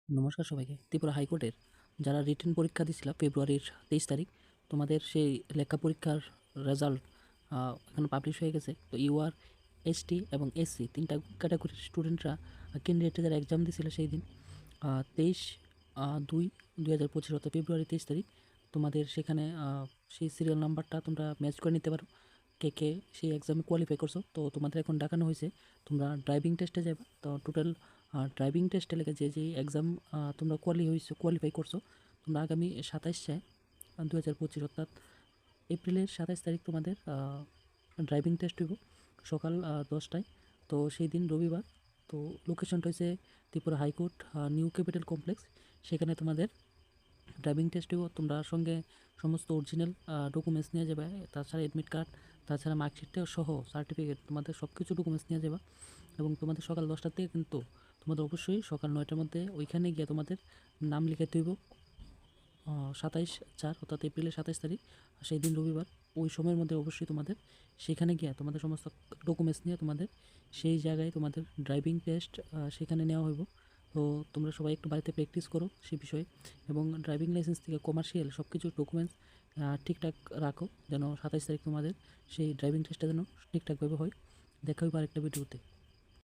নমস্কার সবাইকে। ত্রিপুরা হাইকোর্টের যারা রিটেন পরীক্ষা দিছিলা ফেব্রুয়ারির 23 তারিখ, তোমাদের সেই লেখা পরীক্ষার রেজাল্ট এখন পাবলিশ হয়ে গেছে। তো ইউআর, এসটি এবং এসসি ৩ টা ক্যাটাগরির স্টুডেন্টরা ক্যান্ডিডেটে যারা এক্সাম দিছিল সেই দিন 23/2/2025 অর্থাৎ ফেব্রুয়ারি 23 তারিখ তোমাদের সেখানে সেই সিরিয়াল নাম্বারটা তোমরা ম্যাচ করে নিতে পারো। কে সেই এক্সামে কোয়ালিফাই করছো। তো তোমাদের এখন দেখানো হয়েছে তোমরা ড্রাইভিং টেস্টে যাবে। তো টোটাল ড্রাইভিং টেস্টে লেগে যে এক্সাম তোমরা কোয়ালিফাই করছো, তোমরা আগামী 27/6/2025 অর্থাৎ এপ্রিলের 27 তারিখ তোমাদের ড্রাইভিং টেস্ট হইব সকাল 10টায়। তো সেই দিন রবিবার। তো লোকেশনটা হয়েছে Tripura high court new capital complex. সেখানে তোমাদের ড্রাইভিং টেস্ট হইব। তোমরা সঙ্গে সমস্ত অরিজিনাল ডকুমেন্টস নিয়ে যাবে, তাছাড়া অ্যাডমিট কার্ড, তাছাড়া মার্কশিটটাও সহ সার্টিফিকেট, তোমাদের সব কিছু ডকুমেন্টস নিয়ে যাবে। এবং তোমাদের সকাল 10টার থেকে কিন্তু তোমাদের অবশ্যই সকাল 9টার মধ্যে ওইখানে গিয়ে তোমাদের নাম লিখাতে হইব। 27/4 অর্থাৎ এপ্রিলের 27 তারিখ, সেই দিন রবিবার। ওই সময়ের মধ্যে অবশ্যই তোমাদের সেখানে গিয়ে তোমাদের সমস্ত ডকুমেন্টস নিয়ে তোমাদের সেই জায়গায় তোমাদের ড্রাইভিং টেস্ট সেখানে নেওয়া হইব। তো তোমরা সবাই একটু বাড়িতে প্র্যাকটিস করো সে বিষয়ে, এবং ড্রাইভিং লাইসেন্স থেকে কমার্শিয়াল সব কিছু ডকুমেন্টস ঠিকঠাক রাখো, যেন 27 তারিখ তোমাদের সেই ড্রাইভিং টেস্টটা যেন ঠিকঠাকভাবে হয়। দেখা হইব আরেকটা ভিডিওতে।